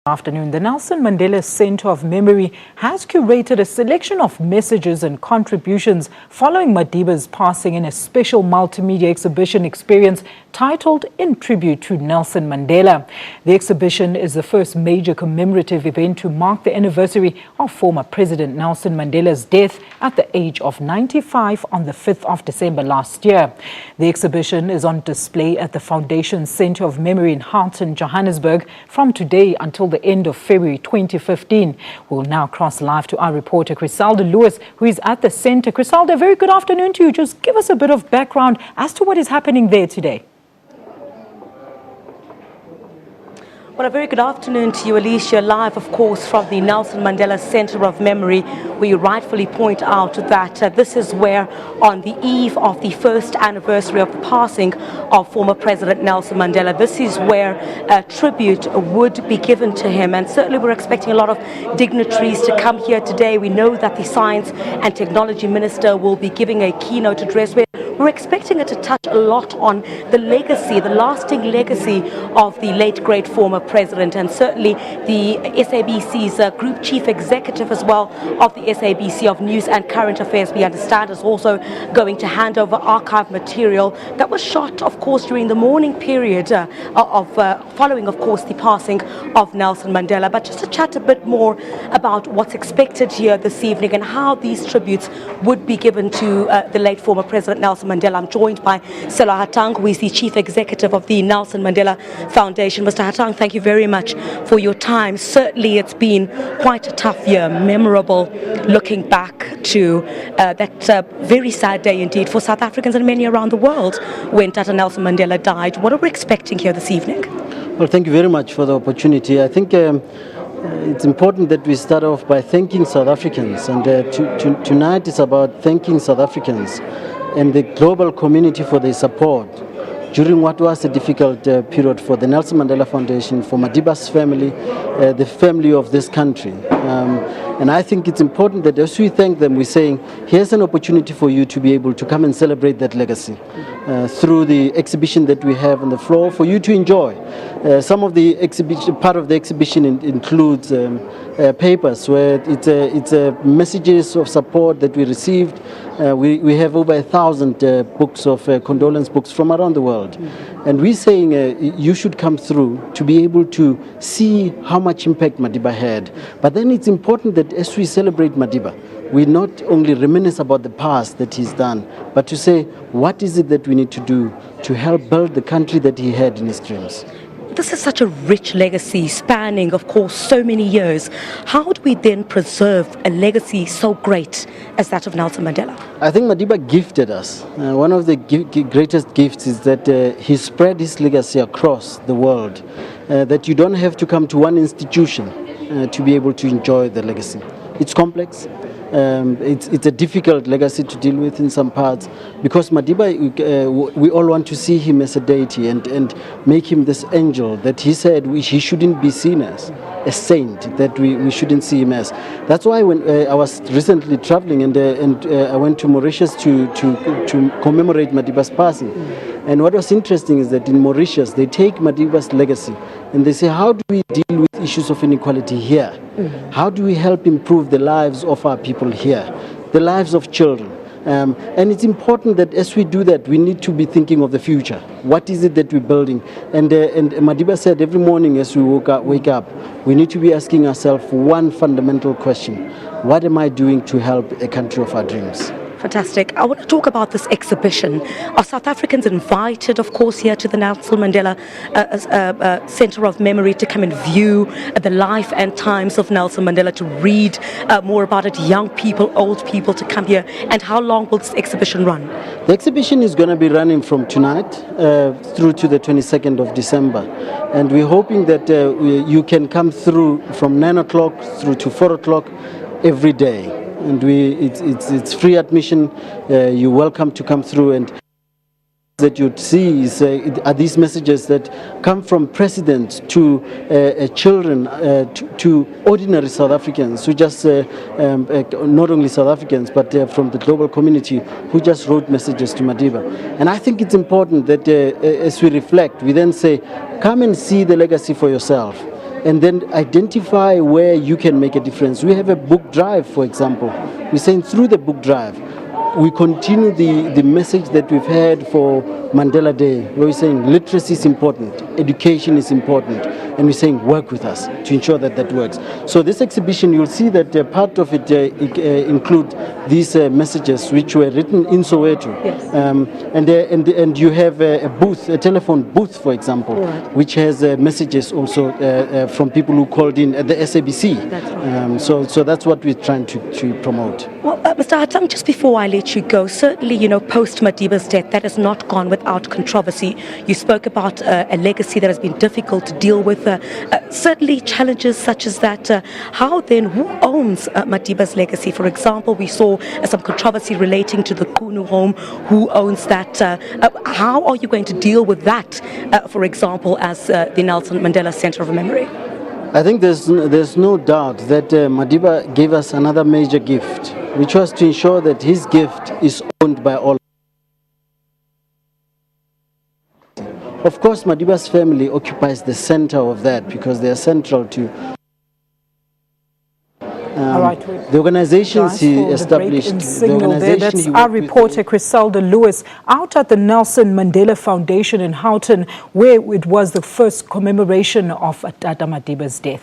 Afternoon, the Nelson Mandela Center of Memory has curated a selection of messages and contributions following Madiba's passing in a special multimedia exhibition experience titled In Tribute to Nelson Mandela. The exhibition is the first major commemorative event to mark the anniversary of former President Nelson Mandela's death at the age of 95 on the 5th of December last year. The exhibition is on display at the Foundation Center of Memory in Houghton, Johannesburg from today until the end of February 2015. We'll now cross live to our reporter Crisalda Lewis, who is at the center. Crisalda, very good afternoon to you. Just give us a bit of background as to what is happening there today. Well, a very good afternoon to you, Alicia, live, of course, from the Nelson Mandela Center of Memory, where you rightfully point out that this is where, on the eve of the first anniversary of the passing of former President Nelson Mandela, this is where a tribute would be given to him. And certainly we're expecting a lot of dignitaries to come here today. We know that the Science and Technology Minister will be giving a keynote address where we're expecting it to touch a lot on the legacy, the lasting legacy of the late great former president, and certainly the SABC's group chief executive as well of the SABC of News and Current Affairs, we understand, is also going to hand over archive material that was shot, of course, during the morning period following, of course, the passing of Nelson Mandela. But just to chat a bit more about what's expected here this evening and how these tributes would be given to the late former President Nelson Mandela, I'm joined by Houghton, who is the Chief Executive of the Nelson Mandela Foundation. Mr. Houghton, thank you very much for your time. Certainly it's been quite a tough year, memorable, looking back to that very sad day indeed for South Africans and many around the world when Tata Nelson Mandela died. What are we expecting here this evening? Well, thank you very much for the opportunity. I think it's important that we start off by thanking South Africans, and tonight is about thanking South Africans and the global community for their support during what was a difficult period for the Nelson Mandela Foundation, for Madiba's family, the family of this country. And I think it's important that as we thank them, we're saying, here's an opportunity for you to be able to come and celebrate that legacy through the exhibition that we have on the floor for you to enjoy. Some of the exhibition, part of the exhibition includes papers where it's messages of support that we received. We have over 1,000 books of condolence books from around the world. And we're saying you should come through to be able to see how much impact Madiba had. But then it's important that as we celebrate Madiba, we not only reminisce about the past that he's done, but to say, what is it that we need to do to help build the country that he had in his dreams? This is such a rich legacy spanning, of course, so many years. How do we then preserve a legacy so great as that of Nelson Mandela? I think Madiba gifted us. One of the greatest gifts is that he spread his legacy across the world, that you don't have to come to one institution to be able to enjoy the legacy. It's complex. It's a difficult legacy to deal with in some parts, because Madiba, we all want to see him as a deity and make him this angel that he said he shouldn't be seen as a saint, that we shouldn't see him as. That's why when I was recently traveling and I went to Mauritius to commemorate Madiba's passing. And what was interesting is that in Mauritius, they take Madiba's legacy and they say, how do we deal with issues of inequality here? How do we help improve the lives of our people here, the lives of children? And it's important that as we do that, we need to be thinking of the future. What is it that we're building? And Madiba said every morning as we wake up, we need to be asking ourselves one fundamental question. What am I doing to help a country of our dreams? Fantastic. I want to talk about this exhibition. Are South Africans invited, of course, here to the Nelson Mandela Center of Memory to come and view the life and times of Nelson Mandela, to read more about it, young people, old people to come here? And how long will this exhibition run? The exhibition is going to be running from tonight through to the 22nd of December. And we're hoping that you can come through from 9 o'clock through to 4 o'clock every day. And it's free admission. You're welcome to come through, and that you'd see is, are these messages that come from presidents to children, to ordinary South Africans who just, not only South Africans, but from the global community who just wrote messages to Madiba. And I think it's important that as we reflect, we then say, come and see the legacy for yourself. and then identify where you can make a difference. We have a book drive, for example. We're saying through the book drive, we continue the message that we've had for Mandela Day, where we're saying literacy is important, education is important, and we're saying work with us to ensure that that works. So this exhibition, you'll see that part of it include these messages which were written in Soweto. Yes. And you have a booth, a telephone booth, for example, right, which has messages also from people who called in at the SABC. That's right. So that's what we're trying to promote. Well, Mr. Houghton, just before I let you go, certainly, post Madiba's death, that has not gone without controversy. You spoke about a legacy that has been difficult to deal with. Certainly challenges such as that. How then, who owns Madiba's legacy? For example, we saw some controversy relating to the Kunu home. Who owns that? How are you going to deal with that, for example, as the Nelson Mandela Center of Memory? I think there's no doubt that Madiba gave us another major gift, which was to ensure that his gift is owned by all. Of course, Madiba's family occupies the center of that because they are central to the organizations he established. That's our reporter Criselda Lewis out at the Nelson Mandela Foundation in Houghton, where it was the first commemoration of Tata Madiba's death.